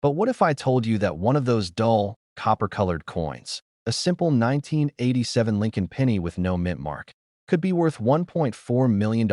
But what if I told you that one of those dull, copper-colored coins, a simple 1987 Lincoln penny with no mint mark, could be worth $1.4 million?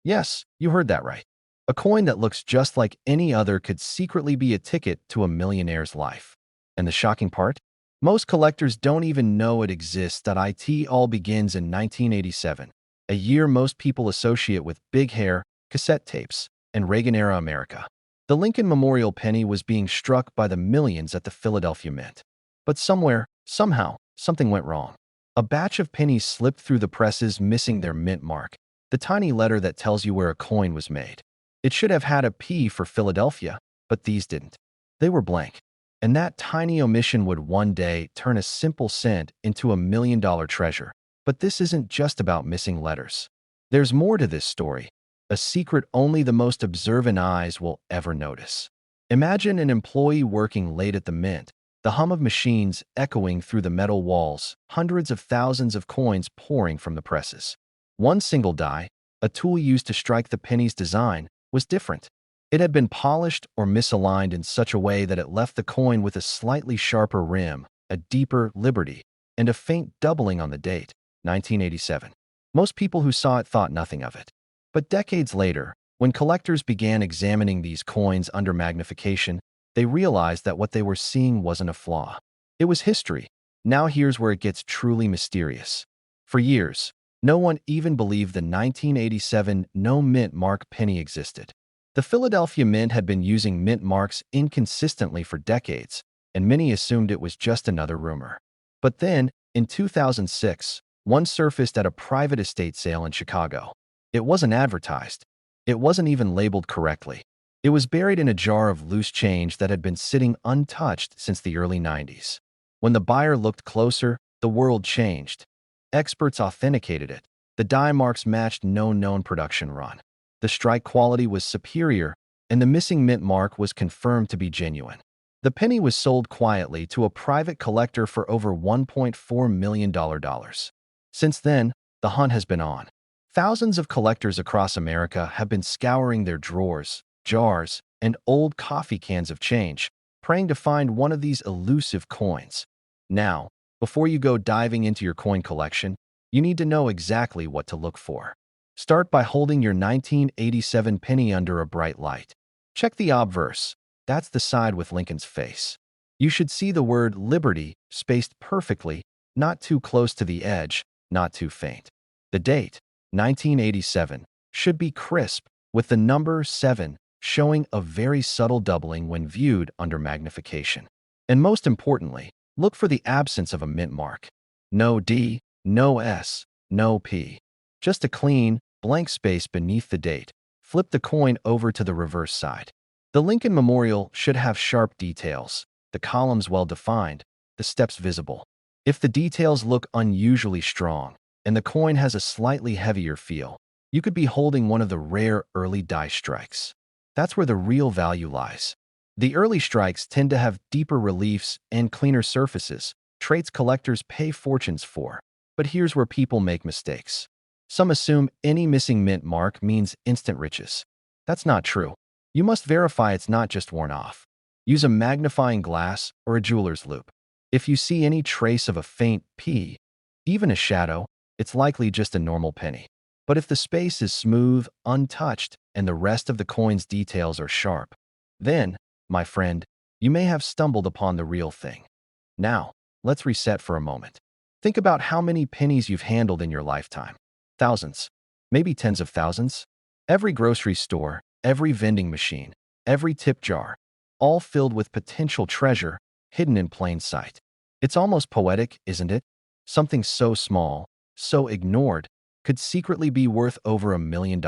Yes, you heard that right. A coin that looks just like any other could secretly be a ticket to a millionaire's life. And the shocking part? Most collectors don't even know it exists. It all begins in 1987, a year most people associate with big hair, cassette tapes, and Reagan-era America. The Lincoln Memorial penny was being struck by the millions at the Philadelphia Mint. But somewhere, somehow, something went wrong. A batch of pennies slipped through the presses, missing their mint mark, the tiny letter that tells you where a coin was made. It should have had a P for Philadelphia, but these didn't. They were blank. And that tiny omission would one day turn a simple cent into $1 million treasure. But this isn't just about missing letters. There's more to this story, a secret only the most observant eyes will ever notice. Imagine an employee working late at the mint, the hum of machines echoing through the metal walls, hundreds of thousands of coins pouring from the presses. One single die, a tool used to strike the penny's design, was different. It had been polished or misaligned in such a way that it left the coin with a slightly sharper rim, a deeper Liberty, and a faint doubling on the date, 1987. Most people who saw it thought nothing of it. But decades later, when collectors began examining these coins under magnification, they realized that what they were seeing wasn't a flaw. It was history. Now here's where it gets truly mysterious. For years, no one even believed the 1987 no mint mark penny existed. The Philadelphia Mint had been using mint marks inconsistently for decades, and many assumed it was just another rumor. But then, in 2006, one surfaced at a private estate sale in Chicago. It wasn't advertised. It wasn't even labeled correctly. It was buried in a jar of loose change that had been sitting untouched since the early 90s. When the buyer looked closer, the world changed. Experts authenticated it. The die marks matched no known production run. The strike quality was superior, and the missing mint mark was confirmed to be genuine. The penny was sold quietly to a private collector for over $1.4 million. Since then, the hunt has been on. Thousands of collectors across America have been scouring their drawers, jars, and old coffee cans of change, praying to find one of these elusive coins. Now, before you go diving into your coin collection, you need to know exactly what to look for. Start by holding your 1987 penny under a bright light. Check the obverse. That's the side with Lincoln's face. You should see the word Liberty spaced perfectly, not too close to the edge, not too faint. The date, 1987, should be crisp, with the number 7 showing a very subtle doubling when viewed under magnification. And most importantly, look for the absence of a mint mark. No D, no S, no P. Just a clean, blank space beneath the date. Flip the coin over to the reverse side. The Lincoln Memorial should have sharp details, the columns well-defined, the steps visible. If the details look unusually strong, and the coin has a slightly heavier feel, you could be holding one of the rare early die strikes. That's where the real value lies. The early strikes tend to have deeper reliefs and cleaner surfaces, traits collectors pay fortunes for. But here's where people make mistakes. Some assume any missing mint mark means instant riches. That's not true. You must verify it's not just worn off. Use a magnifying glass or a jeweler's loupe. If you see any trace of a faint P, even a shadow, it's likely just a normal penny. But if the space is smooth, untouched, and the rest of the coin's details are sharp, then, my friend, you may have stumbled upon the real thing. Now, let's reset for a moment. Think about how many pennies you've handled in your lifetime. Thousands, maybe tens of thousands. Every grocery store, every vending machine, every tip jar, all filled with potential treasure hidden in plain sight. It's almost poetic, isn't it? Something so small, so ignored, could secretly be worth over $1 million.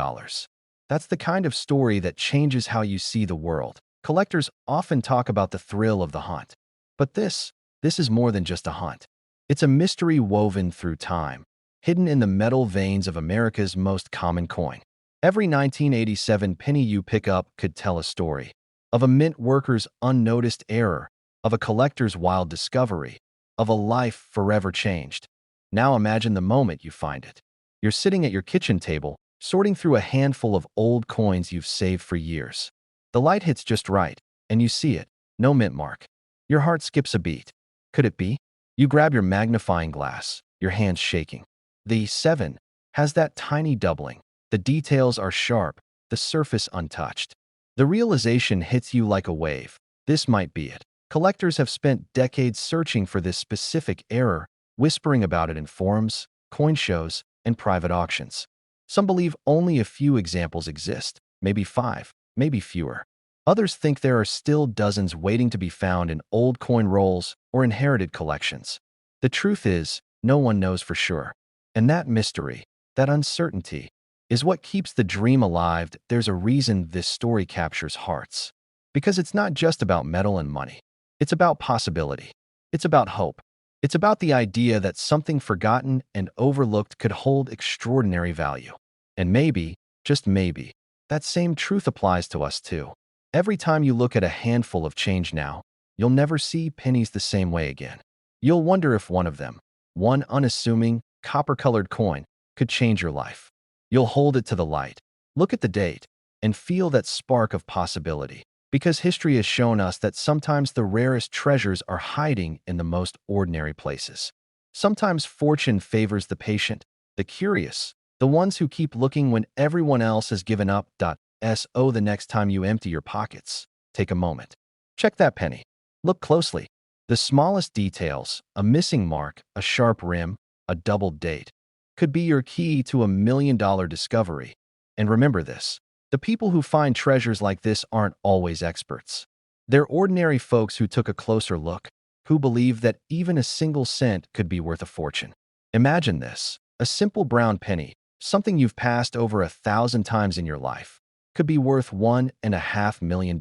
That's the kind of story that changes how you see the world. Collectors often talk about the thrill of the hunt. But this is more than just a hunt. It's a mystery woven through time, hidden in the metal veins of America's most common coin. Every 1987 penny you pick up could tell a story. Of a mint worker's unnoticed error, of a collector's wild discovery, of a life forever changed. Now imagine the moment you find it. You're sitting at your kitchen table, sorting through a handful of old coins you've saved for years. The light hits just right. and you see it, no mint mark. Your heart skips a beat. Could it be? You grab your magnifying glass, your hands shaking. The 7 has that tiny doubling. The details are sharp, the surface untouched. The realization hits you like a wave. This might be it. Collectors have spent decades searching for this specific error, whispering about it in forums, coin shows, and private auctions. Some believe only a few examples exist, maybe 5, maybe fewer. Others think there are still dozens waiting to be found in old coin rolls or inherited collections. The truth is, no one knows for sure. And that mystery, that uncertainty, is what keeps the dream alive. There's a reason this story captures hearts. Because it's not just about metal and money. It's about possibility. It's about hope. It's about the idea that something forgotten and overlooked could hold extraordinary value. And maybe, just maybe, that same truth applies to us too. Every time you look at a handful of change now, you'll never see pennies the same way again. You'll wonder if one of them, one unassuming, copper-colored coin, could change your life. You'll hold it to the light, look at the date, and feel that spark of possibility. Because history has shown us that sometimes the rarest treasures are hiding in the most ordinary places. Sometimes fortune favors the patient, the curious, the ones who keep looking when everyone else has given up. So the next time you empty your pockets, take a moment. Check that penny. Look closely. The smallest details, a missing mark, a sharp rim, a doubled date, could be your key to $1 million discovery. And remember this. The people who find treasures like this aren't always experts. They're ordinary folks who took a closer look, who believe that even a single cent could be worth a fortune. Imagine this. A simple brown penny, something you've passed over 1,000 times in your life, could be worth $1.5 million.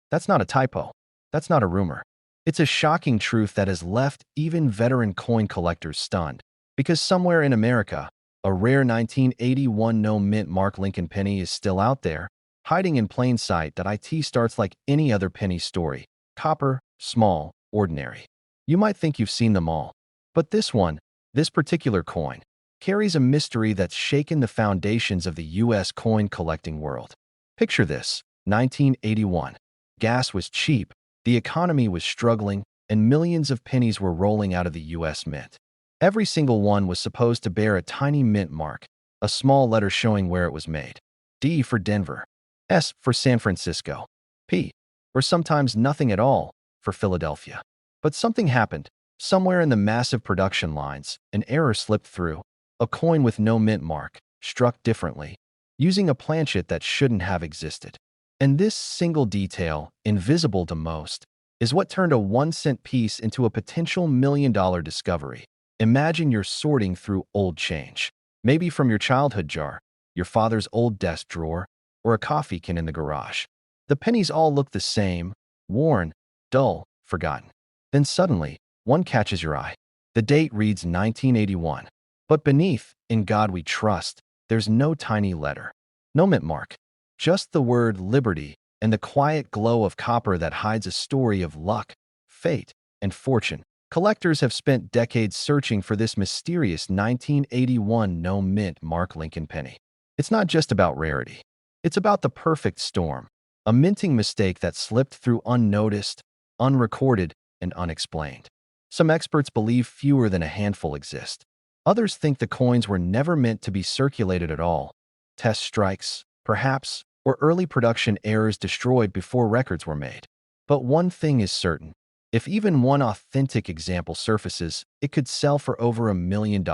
That's not a typo. That's not a rumor. It's a shocking truth that has left even veteran coin collectors stunned. Because somewhere in America, a rare 1981 no-mint mark Lincoln penny is still out there, hiding in plain sight. It starts like any other penny story. Copper, small, ordinary. You might think you've seen them all. But this one, this particular coin, carries a mystery that's shaken the foundations of the U.S. coin collecting world. Picture this, 1981. Gas was cheap, the economy was struggling, and millions of pennies were rolling out of the U.S. Mint. Every single one was supposed to bear a tiny mint mark, a small letter showing where it was made. D for Denver, S for San Francisco, P, or sometimes nothing at all, for Philadelphia. But something happened. Somewhere in the massive production lines, an error slipped through. A coin with no mint mark, struck differently, using a planchet that shouldn't have existed. And this single detail, invisible to most, is what turned a 1-cent piece into a potential $1 million discovery. Imagine you're sorting through old change, maybe from your childhood jar, your father's old desk drawer, or a coffee can in the garage. The pennies all look the same, worn, dull, forgotten. Then suddenly, one catches your eye. The date reads 1981. But beneath, "In God We Trust," there's no tiny letter, no mint mark, just the word liberty and the quiet glow of copper that hides a story of luck, fate, and fortune. Collectors have spent decades searching for this mysterious 1981 no-mint mark Lincoln penny. It's not just about rarity. It's about the perfect storm, a minting mistake that slipped through unnoticed, unrecorded, and unexplained. Some experts believe fewer than a handful exist. Others think the coins were never meant to be circulated at all. Test strikes, perhaps, or early production errors destroyed before records were made. But one thing is certain. If even one authentic example surfaces, it could sell for over $1 million.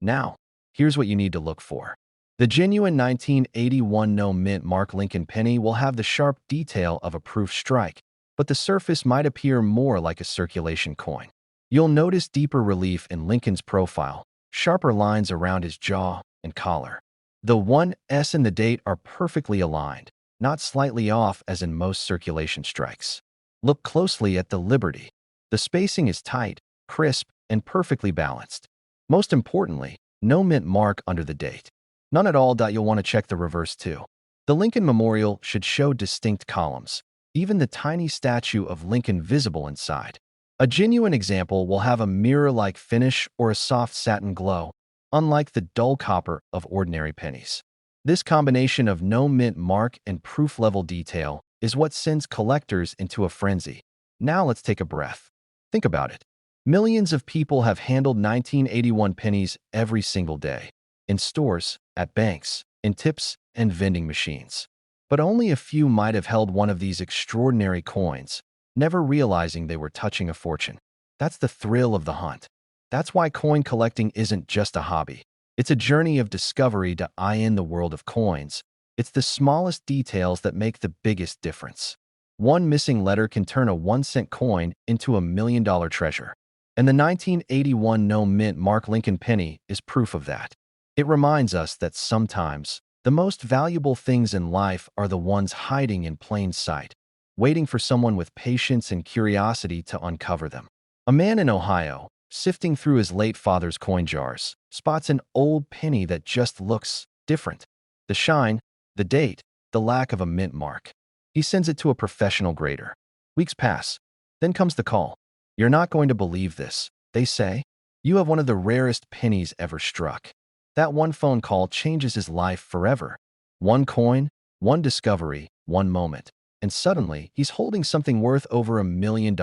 Now, here's what you need to look for. The genuine 1981 no-mint mark Lincoln penny will have the sharp detail of a proof strike, but the surface might appear more like a circulation coin. You'll notice deeper relief in Lincoln's profile, sharper lines around his jaw and collar. The 1S and the date are perfectly aligned, not slightly off as in most circulation strikes. Look closely at the liberty. The spacing is tight, crisp, and perfectly balanced. Most importantly, no mint mark under the date. None at all. You'll want to check the reverse too. The Lincoln Memorial should show distinct columns, even the tiny statue of Lincoln visible inside. A genuine example will have a mirror-like finish or a soft satin glow, unlike the dull copper of ordinary pennies. This combination of no mint mark and proof-level detail is what sends collectors into a frenzy. Now let's take a breath. Think about it. Millions of people have handled 1981 pennies every single day. In stores, at banks, in tips, and vending machines. But only a few might have held one of these extraordinary coins, never realizing they were touching a fortune. That's the thrill of the hunt. That's why coin collecting isn't just a hobby. It's a journey of discovery to eye in the world of coins. It's the smallest details that make the biggest difference. One missing letter can turn a 1-cent coin into $1 million treasure. And the 1981 no mint Mark Lincoln penny is proof of that. It reminds us that sometimes the most valuable things in life are the ones hiding in plain sight, waiting for someone with patience and curiosity to uncover them. A man in Ohio, sifting through his late father's coin jars, spots an old penny that just looks different. The shine, the date, the lack of a mint mark. He sends it to a professional grader. Weeks pass. Then comes the call. "You're not going to believe this," they say. "You have one of the rarest pennies ever struck." That one phone call changes his life forever. One coin, one discovery, one moment. And suddenly, he's holding something worth over $1 million.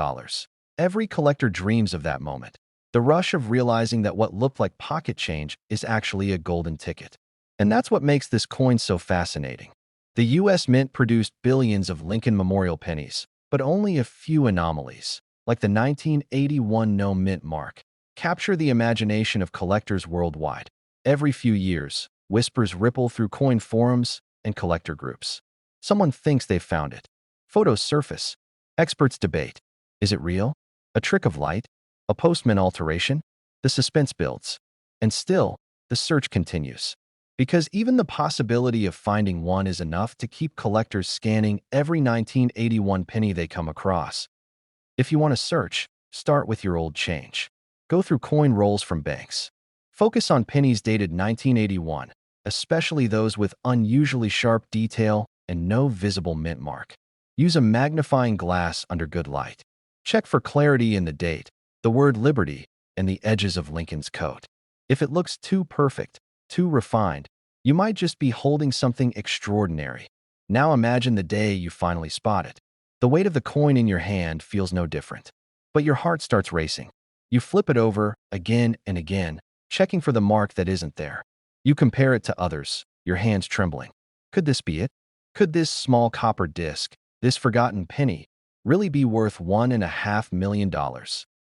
Every collector dreams of that moment. The rush of realizing that what looked like pocket change is actually a golden ticket. And that's what makes this coin so fascinating. The U.S. Mint produced billions of Lincoln Memorial pennies, but only a few anomalies, like the 1981 no mint mark, capture the imagination of collectors worldwide. Every few years, whispers ripple through coin forums and collector groups. Someone thinks they've found it. Photos surface. Experts debate. Is it real? A trick of light? A postman alteration? The suspense builds. And still, the search continues. Because even the possibility of finding one is enough to keep collectors scanning every 1981 penny they come across. If you want to search, start with your old change. Go through coin rolls from banks. Focus on pennies dated 1981, especially those with unusually sharp detail and no visible mint mark. Use a magnifying glass under good light. Check for clarity in the date, the word Liberty, and the edges of Lincoln's coat. If it looks too perfect, too refined, you might just be holding something extraordinary. Now imagine the day you finally spot it. The weight of the coin in your hand feels no different, but your heart starts racing. You flip it over again and again, checking for the mark that isn't there. You compare it to others, your hands trembling. Could this be it? Could this small copper disc, this forgotten penny, really be worth $1.5 million?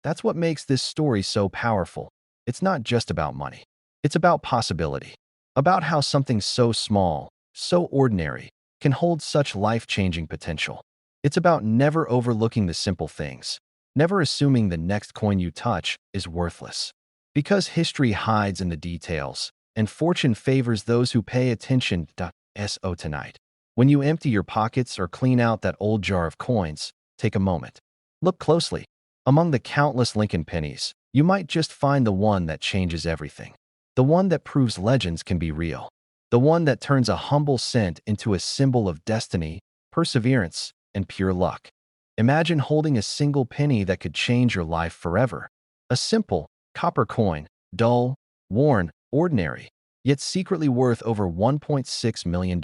That's what makes this story so powerful. It's not just about money. It's about possibility. About how something so small, so ordinary, can hold such life-changing potential. It's about never overlooking the simple things, never assuming the next coin you touch is worthless. Because history hides in the details, and fortune favors those who pay attention. So tonight, when you empty your pockets or clean out that old jar of coins, take a moment. Look closely. Among the countless Lincoln pennies, you might just find the one that changes everything. The one that proves legends can be real. The one that turns a humble cent into a symbol of destiny, perseverance, and pure luck. Imagine holding a single penny that could change your life forever. A simple, copper coin, dull, worn, ordinary, yet secretly worth over $1.6 million.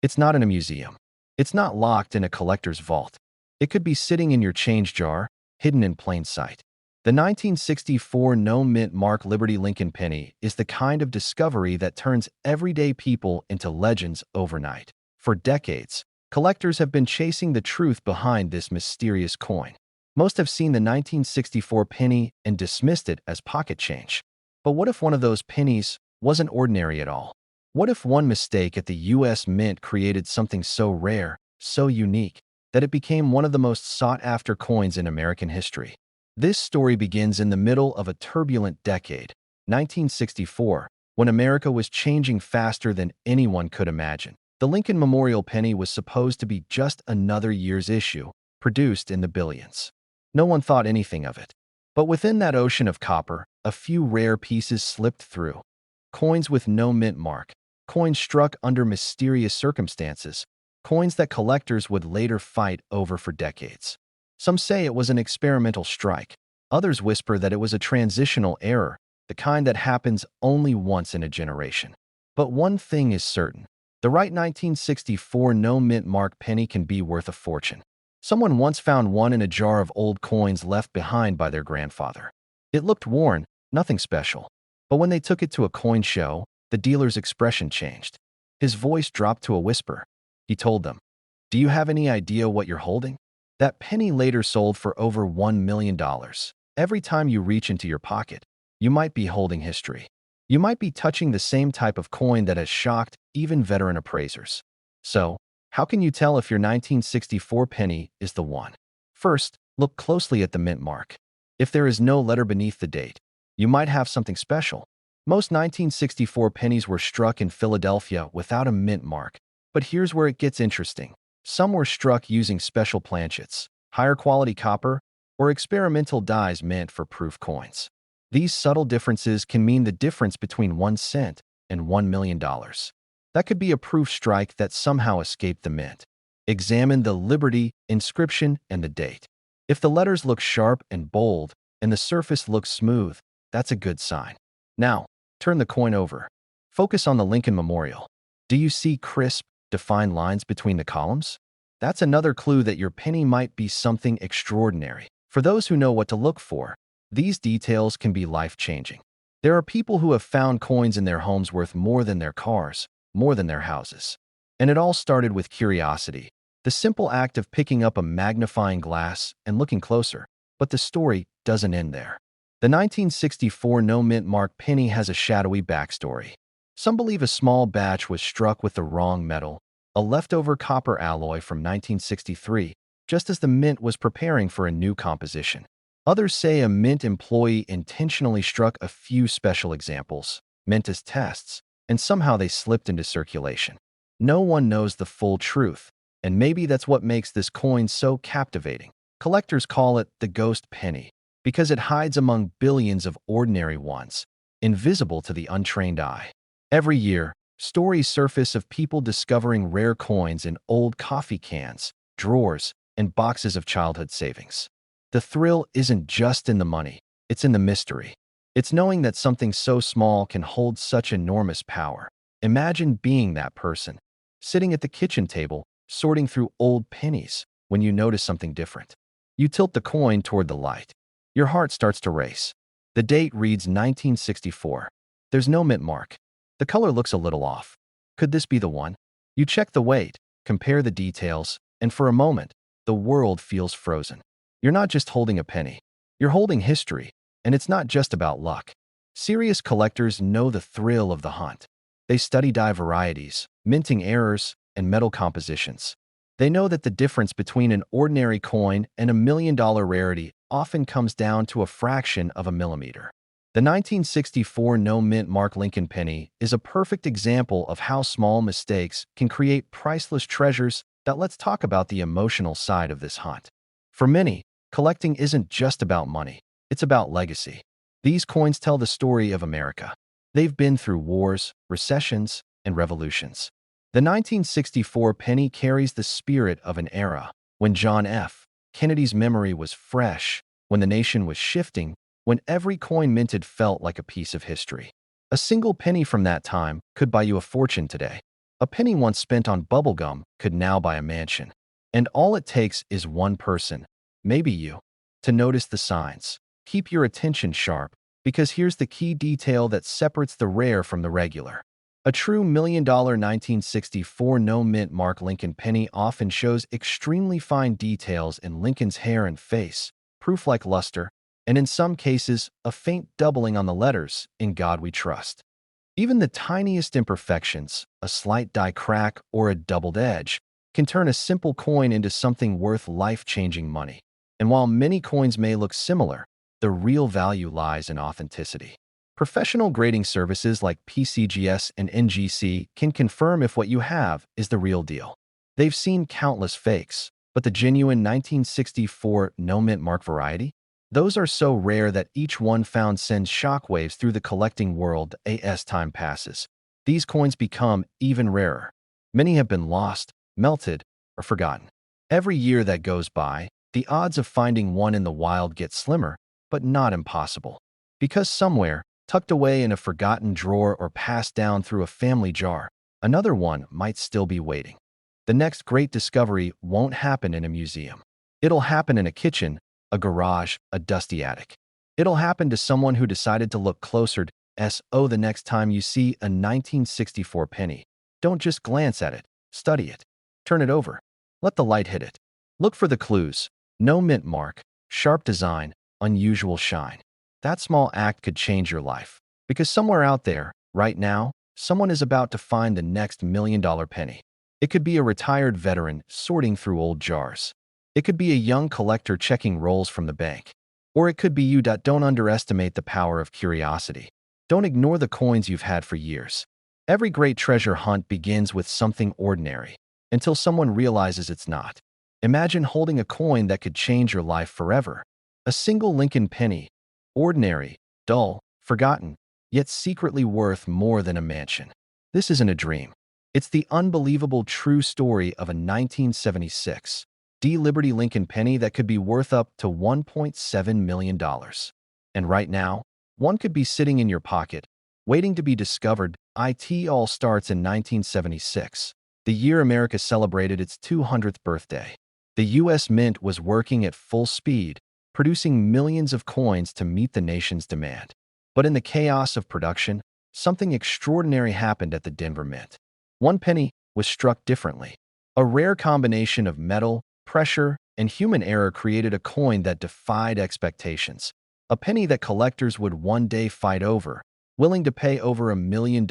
It's not in a museum. It's not locked in a collector's vault. It could be sitting in your change jar, hidden in plain sight. The 1964 no mint mark Liberty Lincoln penny is the kind of discovery that turns everyday people into legends overnight. For decades, collectors have been chasing the truth behind this mysterious coin. Most have seen the 1964 penny and dismissed it as pocket change. But what if one of those pennies wasn't ordinary at all? What if one mistake at the U.S. Mint created something so rare, so unique, that it became one of the most sought-after coins in American history? This story begins in the middle of a turbulent decade, 1964, when America was changing faster than anyone could imagine. The Lincoln Memorial penny was supposed to be just another year's issue, produced in the billions. No one thought anything of it. But within that ocean of copper, a few rare pieces slipped through. Coins with no mint mark, coins struck under mysterious circumstances, coins that collectors would later fight over for decades. Some say it was an experimental strike. Others whisper that it was a transitional error, the kind that happens only once in a generation. But one thing is certain. The right 1964 no-mint mark penny can be worth a fortune. Someone once found one in a jar of old coins left behind by their grandfather. It looked worn, nothing special. But when they took it to a coin show, the dealer's expression changed. His voice dropped to a whisper. He told them, "Do you have any idea what you're holding?" That penny later sold for over $1 million. Every time you reach into your pocket, you might be holding history. You might be touching the same type of coin that has shocked even veteran appraisers. So, how can you tell if your 1964 penny is the one? First, look closely at the mint mark. If there is no letter beneath the date, you might have something special. Most 1964 pennies were struck in Philadelphia without a mint mark. But here's where it gets interesting. Some were struck using special planchets, higher quality copper, or experimental dies meant for proof coins. These subtle differences can mean the difference between 1 cent and $1 million. That could be a proof strike that somehow escaped the mint. Examine the Liberty inscription and the date. If the letters look sharp and bold and the surface looks smooth, that's a good sign. Now, turn the coin over. Focus on the Lincoln Memorial. Do you see crisp, defined lines between the columns? That's another clue that your penny might be something extraordinary. For those who know what to look for, these details can be life-changing. There are people who have found coins in their homes worth more than their cars, more than their houses. And it all started with curiosity, the simple act of picking up a magnifying glass and looking closer. But the story doesn't end there. The 1964 no-mint mark penny has a shadowy backstory. Some believe a small batch was struck with the wrong metal, a leftover copper alloy from 1963, just as the mint was preparing for a new composition. Others say a mint employee intentionally struck a few special examples, meant as tests, and somehow they slipped into circulation. No one knows the full truth, and maybe that's what makes this coin so captivating. Collectors call it the ghost penny, because it hides among billions of ordinary ones, invisible to the untrained eye. Every year, stories surface of people discovering rare coins in old coffee cans, drawers, and boxes of childhood savings. The thrill isn't just in the money, it's in the mystery. It's knowing that something so small can hold such enormous power. Imagine being that person, sitting at the kitchen table, sorting through old pennies, when you notice something different. You tilt the coin toward the light. Your heart starts to race. The date reads 1964. There's no mint mark. The color looks a little off. Could this be the one? You check the weight, compare the details, and for a moment, the world feels frozen. You're not just holding a penny. You're holding history, and it's not just about luck. Serious collectors know the thrill of the hunt. They study die varieties, minting errors, and metal compositions. They know that the difference between an ordinary coin and a $1 million rarity often comes down to a fraction of a millimeter. The 1964 no-mint mark Lincoln penny is a perfect example of how small mistakes can create priceless treasures. Let's talk about the emotional side of this hunt. For many, collecting isn't just about money, it's about legacy. These coins tell the story of America. They've been through wars, recessions, and revolutions. The 1964 penny carries the spirit of an era when John F. Kennedy's memory was fresh, when the nation was shifting, when every coin minted felt like a piece of history. A single penny from that time could buy you a fortune today. A penny once spent on bubblegum could now buy a mansion. And all it takes is one person, maybe you, to notice the signs. Keep your attention sharp, because here's the key detail that separates the rare from the regular. A true $1 million 1964 no-mint mark Lincoln penny often shows extremely fine details in Lincoln's hair and face, proof like luster, and in some cases, a faint doubling on the letters, "In God We Trust." Even the tiniest imperfections, a slight die crack or a doubled edge, can turn a simple coin into something worth life-changing money. And while many coins may look similar, the real value lies in authenticity. Professional grading services like PCGS and NGC can confirm if what you have is the real deal. They've seen countless fakes, but the genuine 1964 no-mint mark variety? Those are so rare that each one found sends shockwaves through the collecting world as time passes. These coins become even rarer. Many have been lost, melted, or forgotten. Every year that goes by, the odds of finding one in the wild get slimmer, but not impossible. Because somewhere, tucked away in a forgotten drawer or passed down through a family jar, Another one might still be waiting. The next great discovery won't happen in a museum. It'll happen in a kitchen, a garage, a dusty attic. It'll happen to someone who decided to look closer the next time you see a 1964 penny. Don't just glance at it, study it. Turn it over. Let the light hit it. Look for the clues. No mint mark, sharp design, unusual shine. That small act could change your life. Because somewhere out there, right now, someone is about to find the next $1 million penny. It could be a retired veteran sorting through old jars. It could be a young collector checking rolls from the bank. Or it could be you. Don't underestimate the power of curiosity. Don't ignore the coins you've had for years. Every great treasure hunt begins with something ordinary, until someone realizes it's not. Imagine holding a coin that could change your life forever. A single Lincoln penny. Ordinary, dull, forgotten, yet secretly worth more than a mansion. This isn't a dream. It's the unbelievable true story of a 1976 D Liberty Lincoln penny that could be worth up to $1.7 million. And right now, one could be sitting in your pocket, waiting to be discovered. It all starts in 1976, the year America celebrated its 200th birthday. The U.S. Mint was working at full speed, producing millions of coins to meet the nation's demand. But in the chaos of production, something extraordinary happened at the Denver Mint. One penny was struck differently. A rare combination of metal, pressure, and human error created a coin that defied expectations. A penny that collectors would one day fight over, willing to pay over $1 million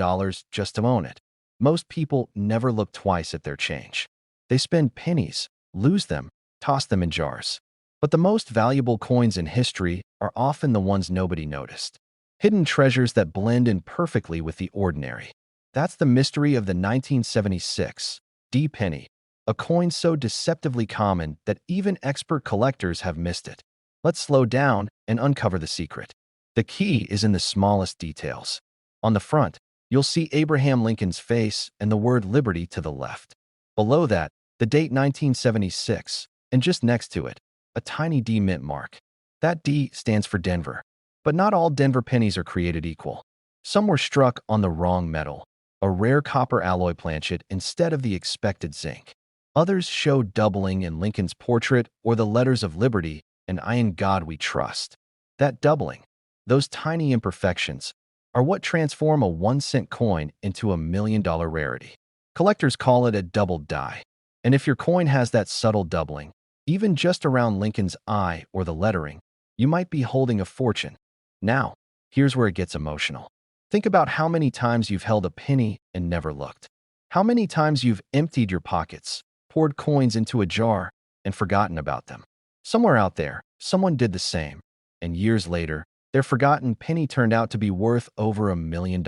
just to own it. Most people never look twice at their change. They spend pennies, lose them, toss them in jars. But the most valuable coins in history are often the ones nobody noticed. Hidden treasures that blend in perfectly with the ordinary. That's the mystery of the 1976 D penny, a coin so deceptively common that even expert collectors have missed it. Let's slow down and uncover the secret. The key is in the smallest details. On the front, you'll see Abraham Lincoln's face and the word Liberty to the left. Below that, the date 1976, and just next to it, a tiny D mint mark. That D stands for Denver. But not all Denver pennies are created equal. Some were struck on the wrong metal, a rare copper alloy planchet instead of the expected zinc. Others show doubling in Lincoln's portrait or the letters of Liberty, and I in God we trust. That doubling, those tiny imperfections, are what transform a 1-cent coin into a $1 million rarity. Collectors call it a doubled die. And if your coin has that subtle doubling, even just around Lincoln's eye or the lettering, you might be holding a fortune. Now, here's where it gets emotional. Think about how many times you've held a penny and never looked. How many times you've emptied your pockets, poured coins into a jar, and forgotten about them. Somewhere out there, someone did the same, and years later, their forgotten penny turned out to be worth over $1 million.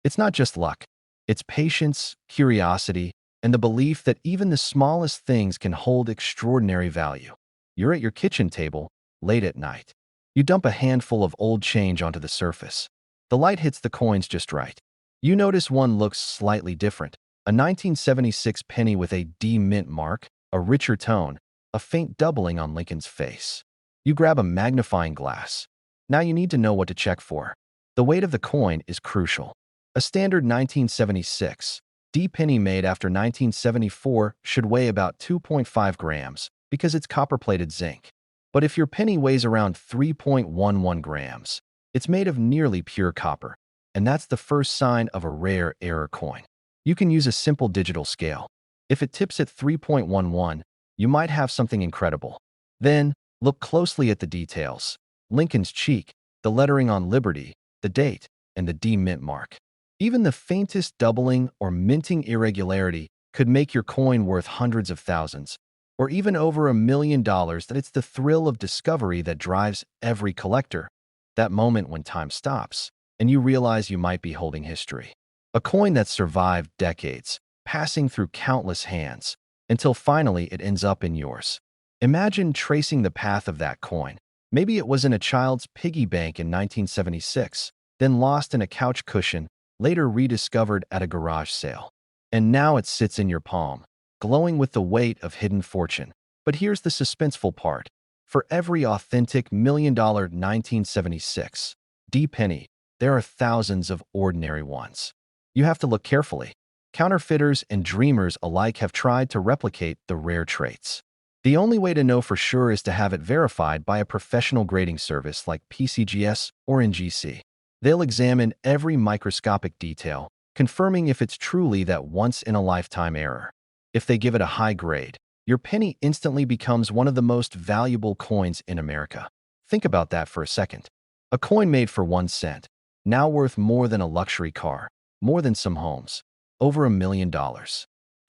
It's not just luck. It's patience, curiosity, and the belief that even the smallest things can hold extraordinary value. You're at your kitchen table, late at night. You dump a handful of old change onto the surface. The light hits the coins just right. You notice one looks slightly different. A 1976 penny with a D mint mark, a richer tone, a faint doubling on Lincoln's face. You grab a magnifying glass. Now you need to know what to check for. The weight of the coin is crucial. A standard 1976 D penny made after 1974 should weigh about 2.5 grams because it's copper-plated zinc. But if your penny weighs around 3.11 grams, it's made of nearly pure copper, and that's the first sign of a rare error coin. You can use a simple digital scale. If it tips at 3.11, you might have something incredible. Then, look closely at the details. Lincoln's cheek, the lettering on Liberty, the date, and the D mint mark. Even the faintest doubling or minting irregularity could make your coin worth hundreds of thousands, or even over $1 million. That it's the thrill of discovery that drives every collector. That moment when time stops, and you realize you might be holding history. A coin that's survived decades, passing through countless hands, until finally it ends up in yours. Imagine tracing the path of that coin. Maybe it was in a child's piggy bank in 1976, then lost in a couch cushion, later rediscovered at a garage sale. And now it sits in your palm, glowing with the weight of hidden fortune. But here's the suspenseful part. For every authentic $1 million 1976 D penny, there are thousands of ordinary ones. You have to look carefully. Counterfeiters and dreamers alike have tried to replicate the rare traits. The only way to know for sure is to have it verified by a professional grading service like PCGS or NGC. They'll examine every microscopic detail, confirming if it's truly that once-in-a-lifetime error. If they give it a high grade, your penny instantly becomes one of the most valuable coins in America. Think about that for a second. A coin made for 1 cent, now worth more than a luxury car, more than some homes, over $1 million.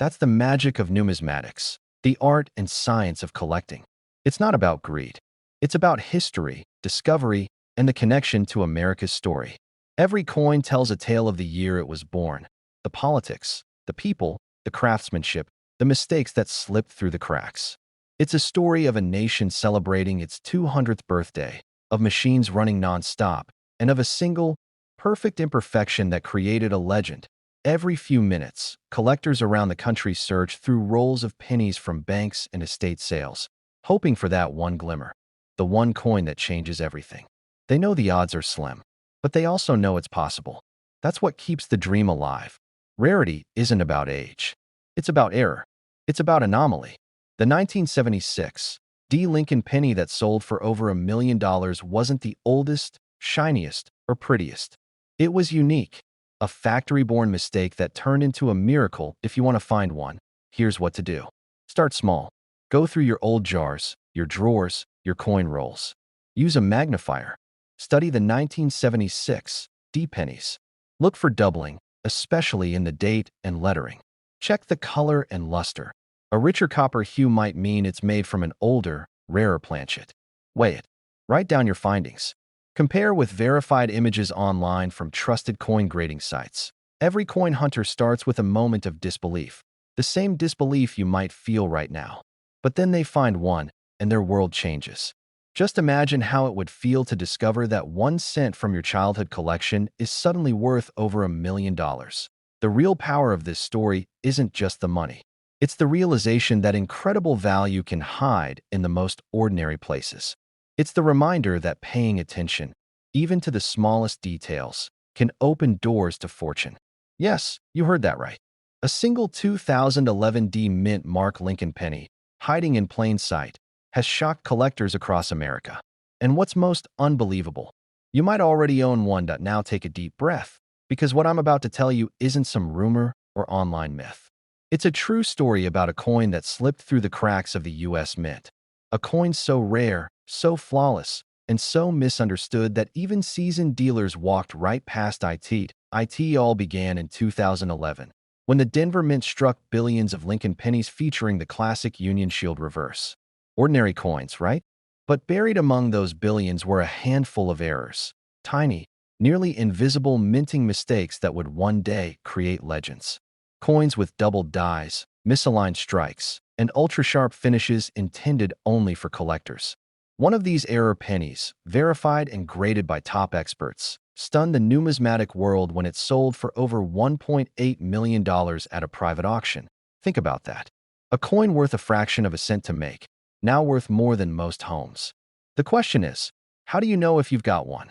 That's the magic of numismatics, the art and science of collecting. It's not about greed. It's about history, discovery, and the connection to America's story. Every coin tells a tale of the year it was born, the politics, the people, the craftsmanship, the mistakes that slipped through the cracks. It's a story of a nation celebrating its 200th birthday, of machines running non-stop, and of a single, perfect imperfection that created a legend. Every few minutes, collectors around the country search through rolls of pennies from banks and estate sales, hoping for that one glimmer, the one coin that changes everything. They know the odds are slim, but they also know it's possible. That's what keeps the dream alive. Rarity isn't about age. It's about error. It's about anomaly. The 1976 D. Lincoln penny that sold for over $1 million wasn't the oldest, shiniest, or prettiest. It was unique. A factory-born mistake that turned into a miracle. If you want to find one, here's what to do. Start small. Go through your old jars, your drawers, your coin rolls. Use a magnifier. Study the 1976 D pennies. Look for doubling, especially in the date and lettering. Check the color and luster. A richer copper hue might mean it's made from an older, rarer planchet. Weigh it. Write down your findings. Compare with verified images online from trusted coin grading sites. Every coin hunter starts with a moment of disbelief, the same disbelief you might feel right now. But then they find one, and their world changes. Just imagine how it would feel to discover that 1 cent from your childhood collection is suddenly worth over $1 million. The real power of this story isn't just the money. It's the realization that incredible value can hide in the most ordinary places. It's the reminder that paying attention, even to the smallest details, can open doors to fortune. Yes, you heard that right. A single 2011 D Mint Mark Lincoln penny, hiding in plain sight, has shocked collectors across America. And what's most unbelievable, you might already own one. Now take a deep breath, because what I'm about to tell you isn't some rumor or online myth. It's a true story about a coin that slipped through the cracks of the U.S. Mint. A coin so rare, so flawless, and so misunderstood that even seasoned dealers walked right past it. It all began in 2011, when the Denver Mint struck billions of Lincoln pennies featuring the classic Union Shield reverse. Ordinary coins, right? But buried among those billions were a handful of errors. Tiny, nearly invisible minting mistakes that would one day create legends. Coins with doubled dies, misaligned strikes, and ultra-sharp finishes intended only for collectors. One of these error pennies, verified and graded by top experts, stunned the numismatic world when it sold for over $1.8 million at a private auction. Think about that. A coin worth a fraction of a cent to make, now worth more than most homes. The question is, how do you know if you've got one?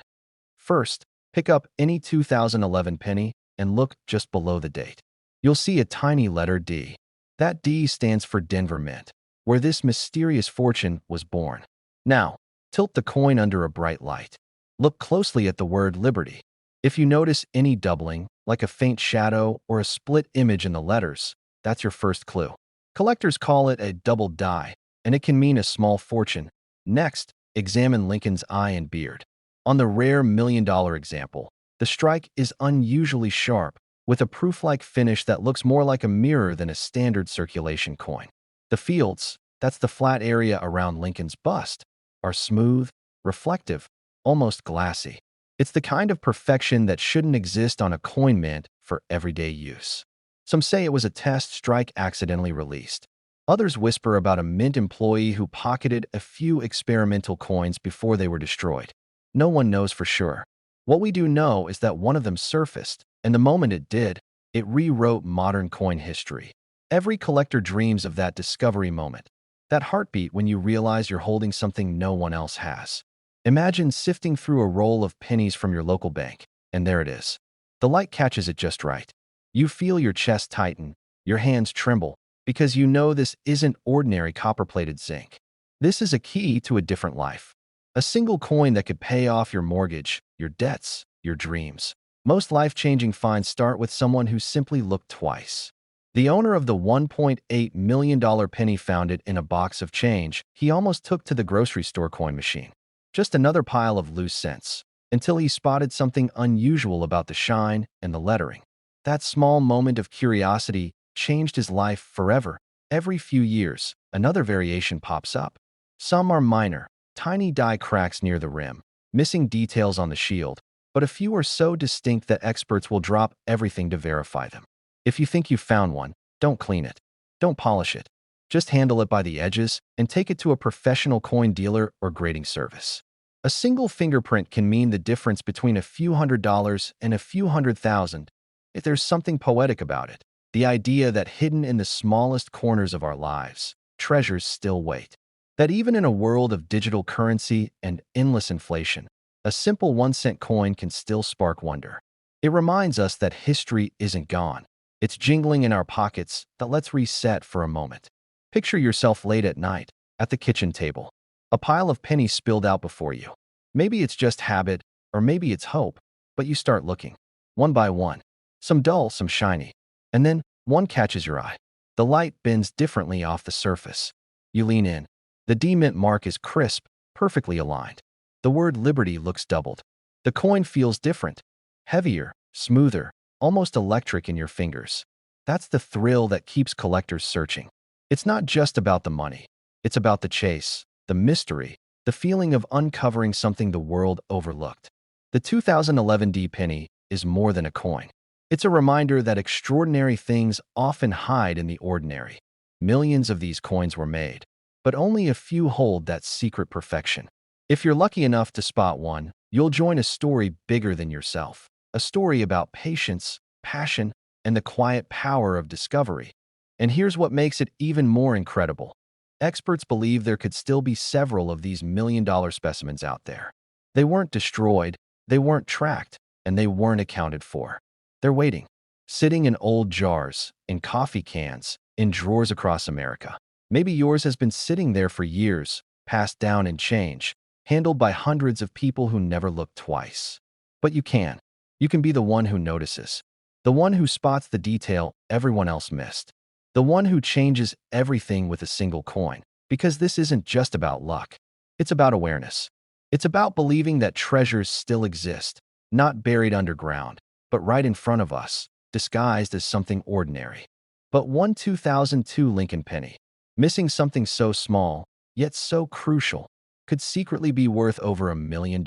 First, pick up any 2011 penny and look just below the date. You'll see a tiny letter D. That D stands for Denver Mint, where this mysterious fortune was born. Now, tilt the coin under a bright light. Look closely at the word Liberty. If you notice any doubling, like a faint shadow or a split image in the letters, that's your first clue. Collectors call it a double die, and it can mean a small fortune. Next, examine Lincoln's eye and beard. On the rare $1 million example, the strike is unusually sharp, with a proof-like finish that looks more like a mirror than a standard circulation coin. The fields, that's the flat area around Lincoln's bust, are smooth, reflective, almost glassy. It's the kind of perfection that shouldn't exist on a coin mint for everyday use. Some say it was a test strike accidentally released. Others whisper about a mint employee who pocketed a few experimental coins before they were destroyed. No one knows for sure. What we do know is that one of them surfaced, and the moment it did, it rewrote modern coin history. Every collector dreams of that discovery moment, that heartbeat when you realize you're holding something no one else has. Imagine sifting through a roll of pennies from your local bank, and there it is. The light catches it just right. You feel your chest tighten, your hands tremble, because you know this isn't ordinary copper-plated zinc. This is a key to a different life. A single coin that could pay off your mortgage, your debts, your dreams. Most life-changing finds start with someone who simply looked twice. The owner of the $1.8 million penny found it in a box of change he almost took to the grocery store coin machine. Just another pile of loose cents, until he spotted something unusual about the shine and the lettering. That small moment of curiosity changed his life forever. Every few years, another variation pops up. Some are minor, tiny die cracks near the rim, missing details on the shield, but a few are so distinct that experts will drop everything to verify them. If you think you've found one, don't clean it. Don't polish it. Just handle it by the edges and take it to a professional coin dealer or grading service. A single fingerprint can mean the difference between a few $100s and a few $100,000. If there's something poetic about it, the idea that hidden in the smallest corners of our lives, treasures still wait. That even in a world of digital currency and endless inflation, a simple 1-cent coin can still spark wonder. It reminds us that history isn't gone. It's jingling in our pockets. That let's reset for a moment. Picture yourself late at night, at the kitchen table. A pile of pennies spilled out before you. Maybe it's just habit, or maybe it's hope, but you start looking. One by one. Some dull, some shiny. And then, one catches your eye. The light bends differently off the surface. You lean in. The D-mint mark is crisp, perfectly aligned. The word Liberty looks doubled. The coin feels different. Heavier, smoother, almost electric in your fingers. That's the thrill that keeps collectors searching. It's not just about the money. It's about the chase, the mystery, the feeling of uncovering something the world overlooked. The 2011 D penny is more than a coin. It's a reminder that extraordinary things often hide in the ordinary. Millions of these coins were made, but only a few hold that secret perfection. If you're lucky enough to spot one, you'll join a story bigger than yourself. A story about patience, passion, and the quiet power of discovery. And here's what makes it even more incredible. Experts believe there could still be several of these million-dollar specimens out there. They weren't destroyed, they weren't tracked, and they weren't accounted for. They're waiting, sitting in old jars, in coffee cans, in drawers across America. Maybe yours has been sitting there for years, passed down in change, handled by hundreds of people who never looked twice. But you can. You can be the one who notices, the one who spots the detail everyone else missed, the one who changes everything with a single coin. Because this isn't just about luck. It's about awareness. It's about believing that treasures still exist, not buried underground, but right in front of us, disguised as something ordinary. But one 2002 Lincoln penny, missing something so small, yet so crucial, could secretly be worth over $1 million.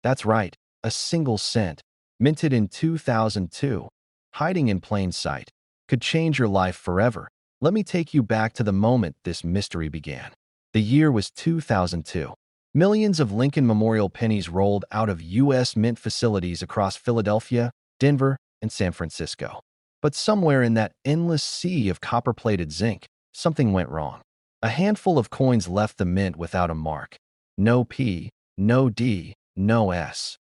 That's right, a single cent, minted in 2002, hiding in plain sight, could change your life forever. Let me take you back to the moment this mystery began. The year was 2002. Millions of Lincoln Memorial pennies rolled out of U.S. mint facilities across Philadelphia, Denver, and San Francisco. But somewhere in that endless sea of copper-plated zinc, something went wrong. A handful of coins left the mint without a mark. No P, no D, no S.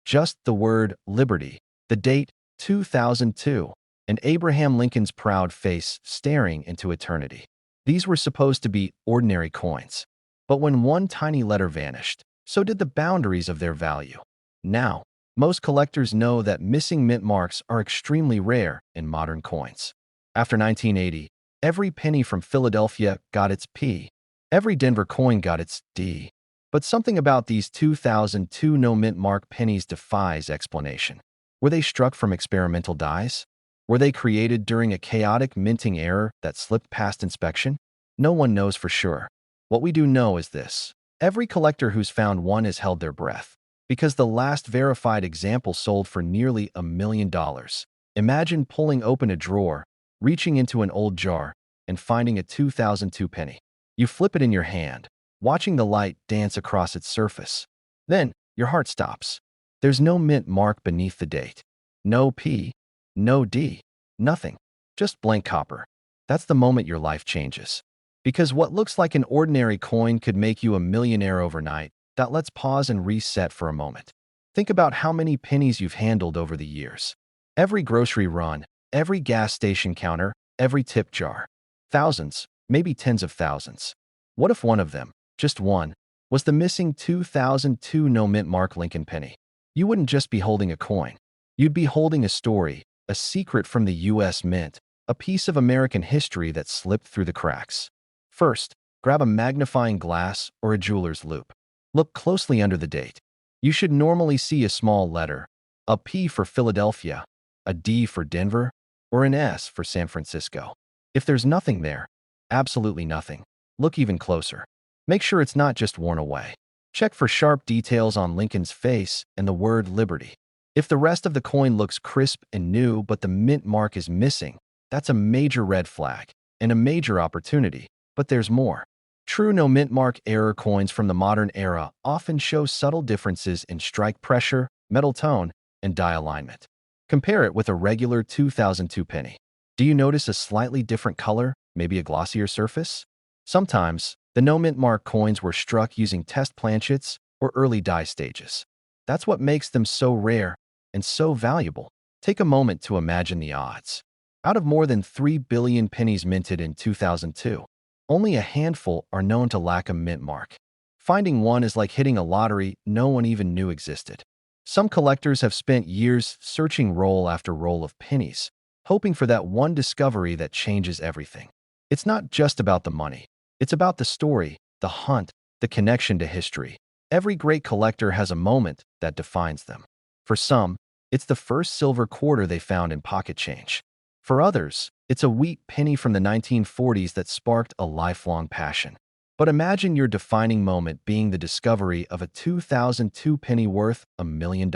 Just the word Liberty, the date 2002, and Abraham Lincoln's proud face staring into eternity. These were supposed to be ordinary coins. But when one tiny letter vanished, so did the boundaries of their value. Now, most collectors know that missing mint marks are extremely rare in modern coins. After 1980, every penny from Philadelphia got its P. Every Denver coin got its D. But something about these 2002 no-mint mark pennies defies explanation. Were they struck from experimental dies? Were they created during a chaotic minting error that slipped past inspection? No one knows for sure. What we do know is this. Every collector who's found one has held their breath, because the last verified example sold for nearly $1 million. Imagine pulling open a drawer, reaching into an old jar, and finding a 2002 penny. You flip it in your hand, watching the light dance across its surface. Then, your heart stops. There's no mint mark beneath the date. No P, no D, nothing. Just blank copper. That's the moment your life changes. Because what looks like an ordinary coin could make you a millionaire overnight. That let's pause and reset for a moment. Think about how many pennies you've handled over the years. Every grocery run, every gas station counter, every tip jar. Thousands, maybe tens of thousands. What if one of them, just one, was the missing 2002 no-mint mark Lincoln penny? You wouldn't just be holding a coin. You'd be holding a story, a secret from the U.S. Mint, a piece of American history that slipped through the cracks. First, grab a magnifying glass or a jeweler's loupe. Look closely under the date. You should normally see a small letter, a P for Philadelphia, a D for Denver, or an S for San Francisco. If there's nothing there, absolutely nothing, look even closer. Make sure it's not just worn away. Check for sharp details on Lincoln's face and the word Liberty. If the rest of the coin looks crisp and new but the mint mark is missing, that's a major red flag and a major opportunity. But there's more. True no-mint mark error coins from the modern era often show subtle differences in strike pressure, metal tone, and die alignment. Compare it with a regular 2002 penny. Do you notice a slightly different color, maybe a glossier surface? Sometimes, the no-mint mark coins were struck using test planchets or early die stages. That's what makes them so rare and so valuable. Take a moment to imagine the odds. Out of more than 3 billion pennies minted in 2002, only a handful are known to lack a mint mark. Finding one is like hitting a lottery no one even knew existed. Some collectors have spent years searching roll after roll of pennies, hoping for that one discovery that changes everything. It's not just about the money. It's about the story, the hunt, the connection to history. Every great collector has a moment that defines them. For some, it's the first silver quarter they found in pocket change. For others, it's a wheat penny from the 1940s that sparked a lifelong passion. But imagine your defining moment being the discovery of a 2002 penny worth $1 million.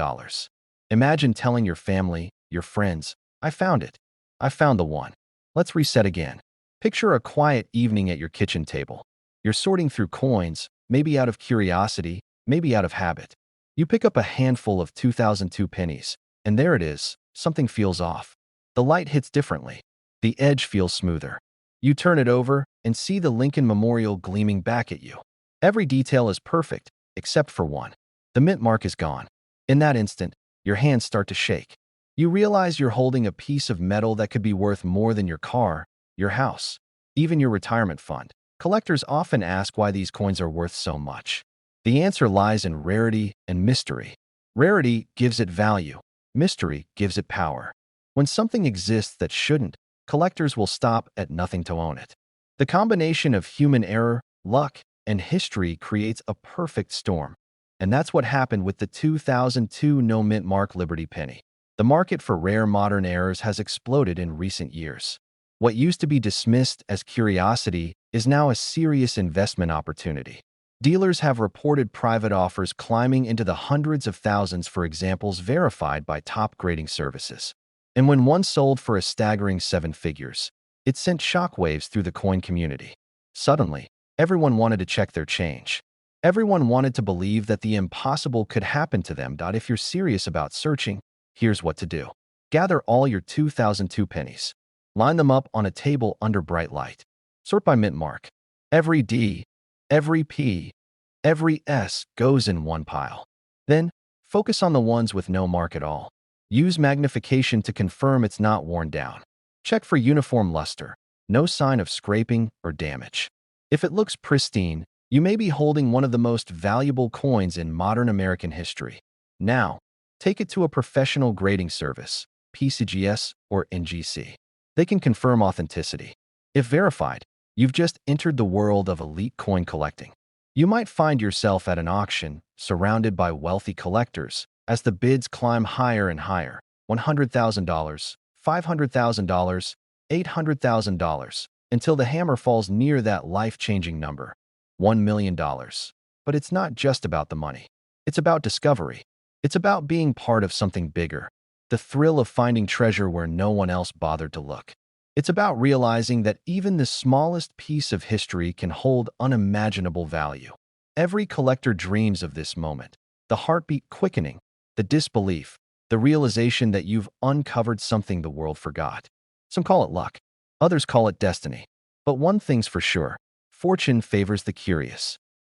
Imagine telling your family, your friends, "I found it. I found the one." Let's reset again. Picture a quiet evening at your kitchen table. You're sorting through coins, maybe out of curiosity, maybe out of habit. You pick up a handful of 2002 pennies, and there it is. Something feels off. The light hits differently. The edge feels smoother. You turn it over and see the Lincoln Memorial gleaming back at you. Every detail is perfect, except for one. The mint mark is gone. In that instant, your hands start to shake. You realize you're holding a piece of metal that could be worth more than your car, your house, even your retirement fund. Collectors often ask why these coins are worth so much. The answer lies in rarity and mystery. Rarity gives it value. Mystery gives it power. When something exists that shouldn't, collectors will stop at nothing to own it. The combination of human error, luck, and history creates a perfect storm. And that's what happened with the 2002 no-mint mark Liberty penny. The market for rare modern errors has exploded in recent years. What used to be dismissed as curiosity is now a serious investment opportunity. Dealers have reported private offers climbing into the hundreds of thousands for examples verified by top grading services. And when one sold for a staggering 7 figures, it sent shockwaves through the coin community. Suddenly, everyone wanted to check their change. Everyone wanted to believe that the impossible could happen to them. If you're serious about searching, here's what to do. Gather all your 2002 pennies. Line them up on a table under bright light. Sort by mint mark. Every D, every P, every S goes in one pile. Then, focus on the ones with no mark at all. Use magnification to confirm it's not worn down. Check for uniform luster, no sign of scraping or damage. If it looks pristine, you may be holding one of the most valuable coins in modern American history. Now, take it to a professional grading service, PCGS or NGC. They can confirm authenticity. If verified, you've just entered the world of elite coin collecting. You might find yourself at an auction, surrounded by wealthy collectors, as the bids climb higher and higher. $100,000, $500,000, $800,000, until the hammer falls near that life-changing number, $1 million. But it's not just about the money. It's about discovery. It's about being part of something bigger, the thrill of finding treasure where no one else bothered to look. It's about realizing that even the smallest piece of history can hold unimaginable value. Every collector dreams of this moment, the heartbeat quickening, the disbelief, the realization that you've uncovered something the world forgot. Some call it luck. Others call it destiny. But one thing's for sure, fortune favors the curious.